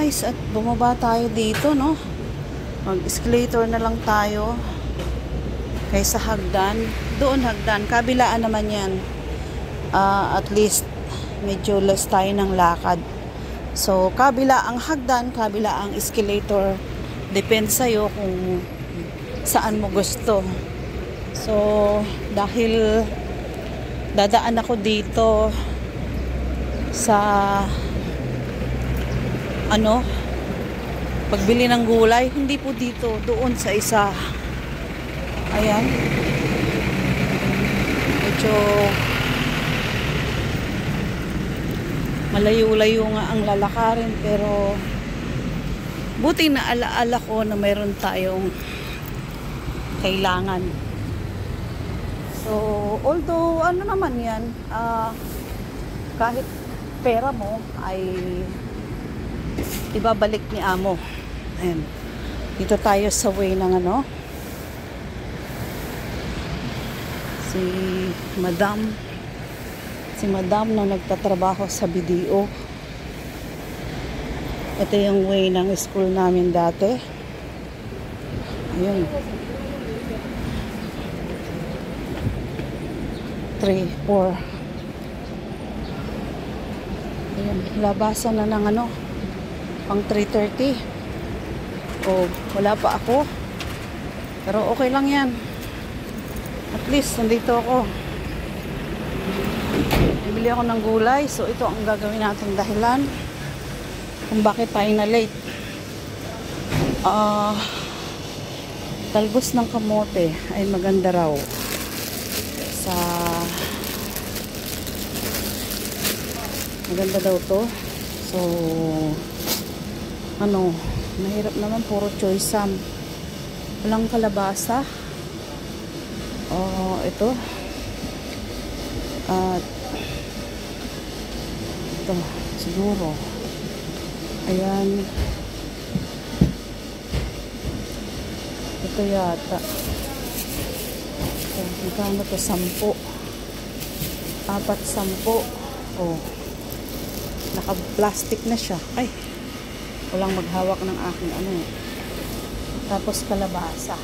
guys, at bumaba tayo dito, no? Mag-escalator na lang tayo kaysa hagdan. Doon hagdan, kabilaan naman yan. At least medyo less tayo ng lakad. So kabila ang hagdan, kabila ang escalator, depende sa'yo kung saan mo gusto. So dahil dadaan ako dito sa pagbili ng gulay, hindi po dito, doon sa isa. Ayan, medyo malayo-layo nga ang lalakarin, pero buti na alaala ko na mayroon tayong kailangan. So although ano naman yan, kahit pera mo ay ibabalik ni amo. Ayan, dito tayo sa way ng si madam na nagtatrabaho sa BDO. Ito yung way ng school namin dati. Ayun, 3, 4. Ayun, labasan na ng pang 3:30. Wala pa ako, pero okay lang yan. At least nandito ako, bibili ako ng gulay. So ito ang gagawin natin dahilan kung bakit tayo na late. Talbos ng kamote ay maganda raw sa maganda daw to. So mahirap naman, puro choice sam, walang kalabasa. Ito at ito siguro. Ayan, ito yata. Magkano to? 10, 4, 10. Naka-plastic na siya. Ay, walang maghawak ng aking Tapos kalabasa.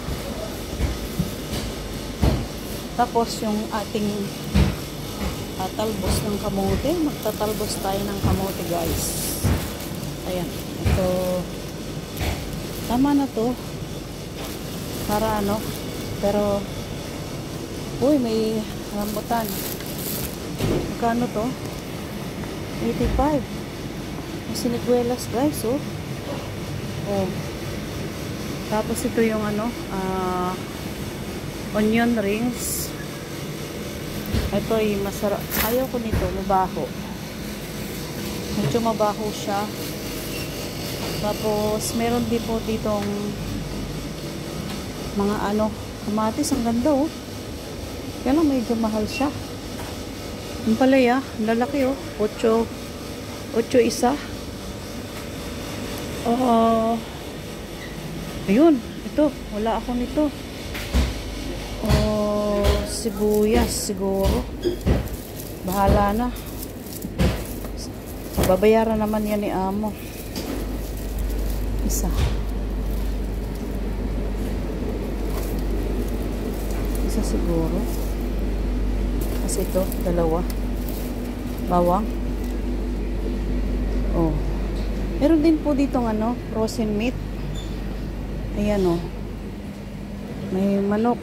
Tapos yung ating talbos ng kamote. Magtatalbos tayo ng kamote, guys. Ayan, ito tama na to para pero may rambutan. Magkano to? 85. May siniguelas, guys. Tapos ito yung onion rings. Ito ay masarap. Ayaw ko nito, mabaho. Medyo mabaho siya. Tapos meron din po ditong mga kamatis. Ang ganda, kaya lang medyo mahal siya. Yung palaya, lalaki, 8 isa. Ayun, ito, wala ako nito. Sibuyas siguro. Bahala na. Babayaran naman yan ni amo. Isa siguro. Kasi ito, 2. Bawang. Meron din po ditong frozen meat. Ayan, may manok.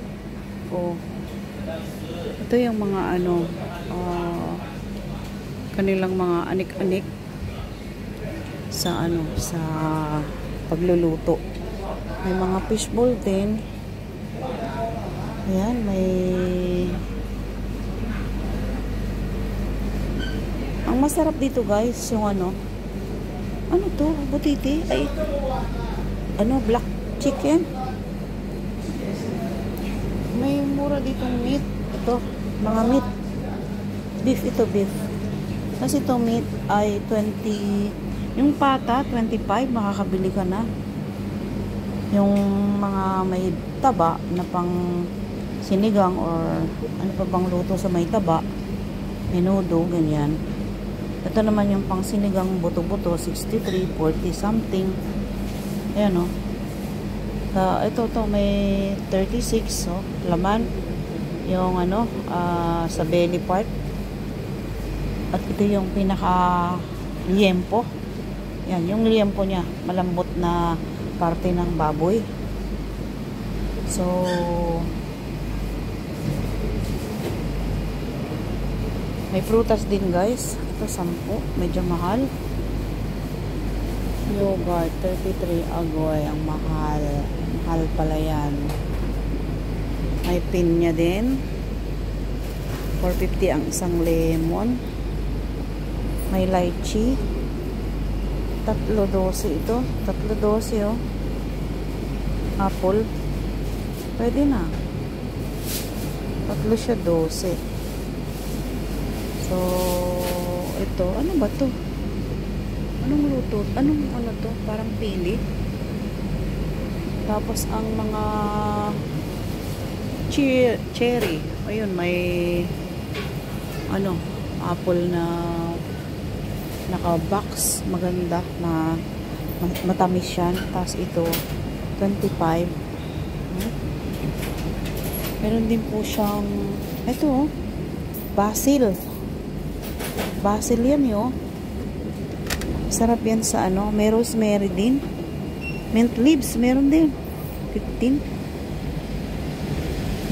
Ito yung mga kanilang mga anik-anik sa sa pagluluto. May mga fishbowl din. Ayan, ang masarap dito, guys, yung to, butiti, ay black chicken. May mura ditong meat. Ito, mga meat. Beef, ito beef. Kasi ito meat ay 20. Yung pata, 25, makakabili ka na. Yung mga may taba na pang sinigang or ano pa bang luto sa may taba, menudo, ganyan. Ito naman yung pang sinigang buto-buto, 63, 40 something. Ayan o. Ito may 36, so laman. Yung ano, sa belly part. At ito yung pinaka liempo. Yan, yung liempo niya, malambot na parte ng baboy. So, may prutas din guys. Ito 10, medyo mahal. Yogurt 33, agoy, ang mahal. Mahal pala yan. May pinya din. 450 ang isang lemon. May lychee. 3.12 ito. 3.12 oh. Apple. Pwede na. 3 siya 12. So, ito. Ano ba to? Anong luto? Anong ano to? Parang pili. Tapos ang mga cherry. Ayun, may ano, apple na naka-box. Maganda na matamis yan. Tapos ito, 25. Meron din po siyang ito oh, basil. Basil yan yun. Sarap yan sa ano. May rosemary din. Mint leaves. Meron din. 15.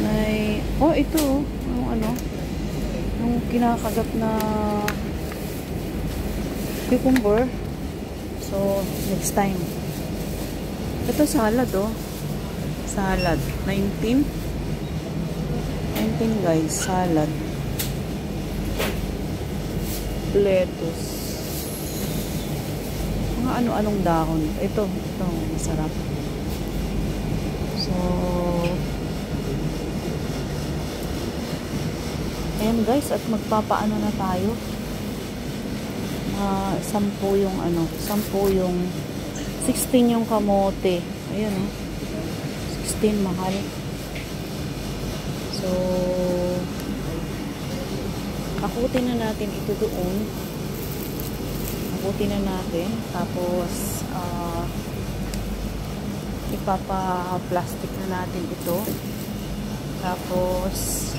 May, oh ito oh. Yung ano. Yung kinakagat na cucumber. So, next time. Ito salad oh. Salad. 19 guys. Salad. Lettuce. Mga ano-anong dahon. Ito masarap. So, ayan guys, at magpapaano na tayo. 10 yung ano, 10 yung 16 yung kamote. Ayan oh. 16 mahal. So, akutin na natin ito doon. Akutin na natin. Tapos, ipapa-plastic na natin ito. Tapos,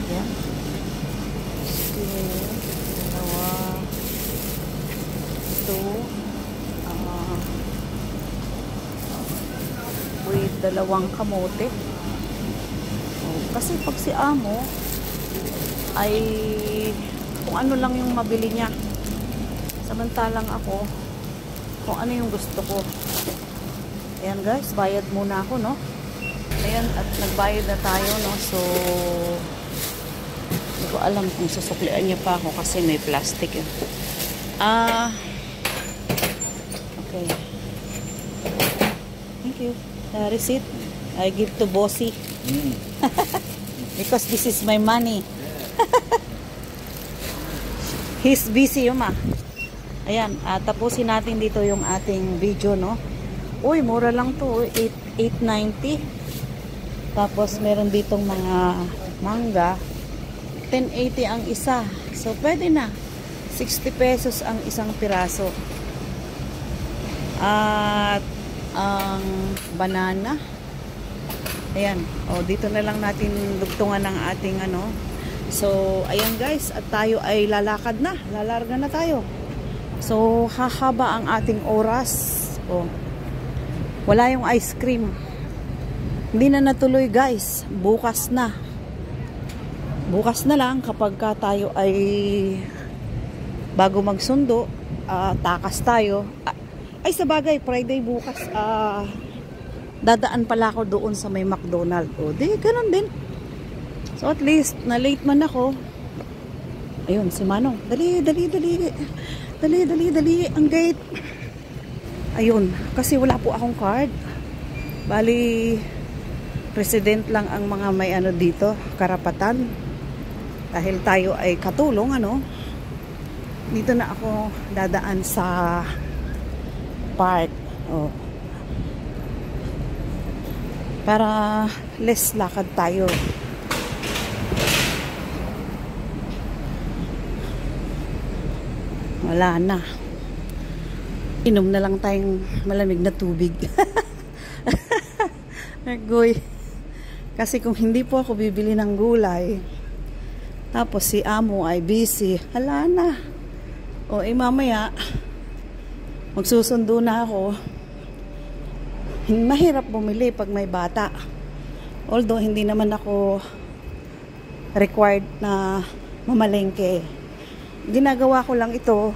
yan. Dalawa. Ito. With 2 kamote. Kasi pag si amo ay kung ano lang yung mabili niya, samantalang ako kung ano yung gusto ko. Ayan guys, bayad muna ako no. Ayan, at nagbayad na tayo no. So hindi ko alam kung susuklian niya pa ako kasi may plastic yun. Okay, thank you. The receipt I give to Bossy. Because this is my money. He's busy yun ma. Ayan, tapusin natin dito yung ating video no. Uy, mura lang to, 890. Tapos meron ditong mga mangga, 1080 ang isa. So pwede na, 60 pesos ang isang piraso. At ang banana, ayan, dito na lang natin dugtungan ng ating ano. So, ayan guys, at tayo ay lalakad na. Lalarga na tayo. So, hahaba ang ating oras. Wala yung ice cream. Hindi na natuloy guys. Bukas na. Bukas na lang kapag ka tayo ay bago magsundo, takas tayo. Ay, sa bagay, Friday bukas, dadaan pala ako doon sa may McDonald's. Di, ganun din. So at least, na-late man ako. Ayun, si Manong. Dali, ang gate. Ayun, kasi wala po akong card. Bali, president lang ang mga may ano dito, karapatan. Dahil tayo ay katulong, ano. Dito na ako dadaan sa park. Para less lakad tayo. Wala na. Inom na lang tayong malamig na tubig. Agoy. Kasi kung hindi po ako bibili ng gulay, tapos si amo ay busy, hala na. O mamaya, magsusundo na ako. Mahirap bumili pag may bata. Although hindi naman ako required na mamalengke. Ginagawa ko lang ito,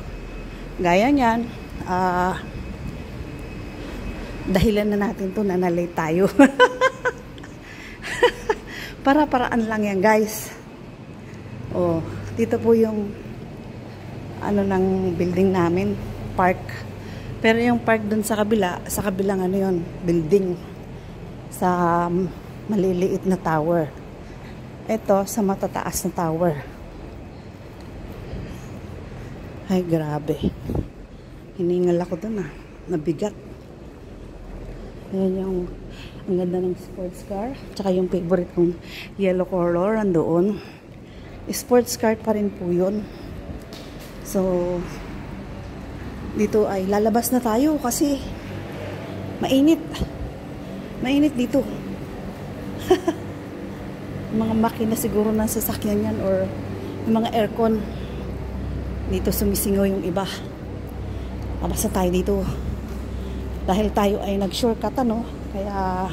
gaya niyan, dahilan na natin to na na-late tayo. Para-paraan lang yan, guys. Oh, dito po yung ano ng building namin, park. Pero yung park dun sa kabila, sa kabilang ano yun, building. Sa maliliit na tower. Ito sa matataas na tower. Ay, grabe. Hiningal ako dun nabigat. Ayan yung ang ganda ng sports car. Tsaka yung favorite kong yellow color andoon. Sports car pa rin po yun. So, dito ay lalabas na tayo kasi mainit. Mainit dito. Mga makina siguro ng sasakyan yan or yung mga aircon. Dito sumisingaw yung iba. Labas na tayo dito. Dahil tayo ay nag-shortcut kaya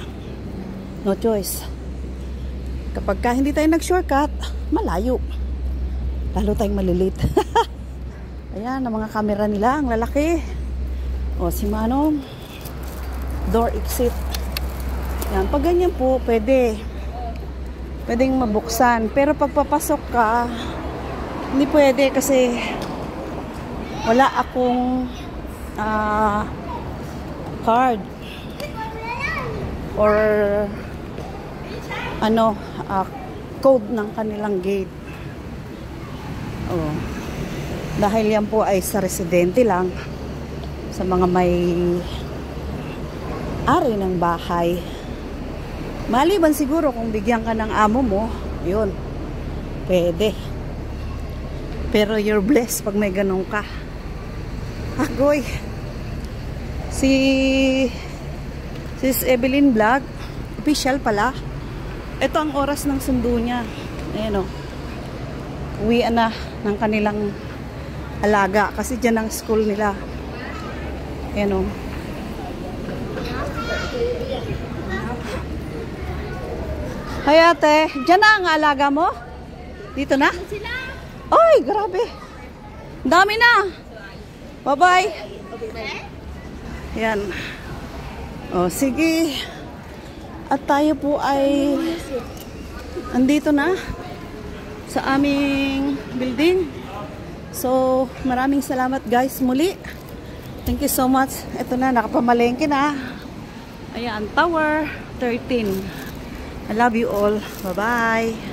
no choice. Kapag ka hindi tayo nag-shortcut, malayo. Lalo tayong malilate. Ayan, ang mga camera nila, ang lalaki. O, si Manong. Door exit. Yan, pag ganyan po, pwedeng mabuksan. Pero pag papasok ka, hindi pwede kasi wala akong card. Or code ng kanilang gate. Oh. Dahil yan po ay sa residente lang, sa mga may ari ng bahay. Maliban siguro kung bigyan ka ng amo mo, yun, pwede. Pero you're blessed pag may ganun ka. Agoy. Sis Evelyn Vlog, official pala. Ito ang oras ng sundo niya. Ayan o. Uwian na ng kanilang alaga. Kasi dyan ang school nila. Ayan o. Hay ate, dyan na ang alaga mo? Dito na? Ay, grabe. Dami na. Bye-bye. Ayan. O, sige. At tayo po ay andito na sa aming building. So, maraming salamat guys muli. Thank you so much. Ito na, nakapamalengke na. Ayan, Tower 13. I love you all. Bye-bye.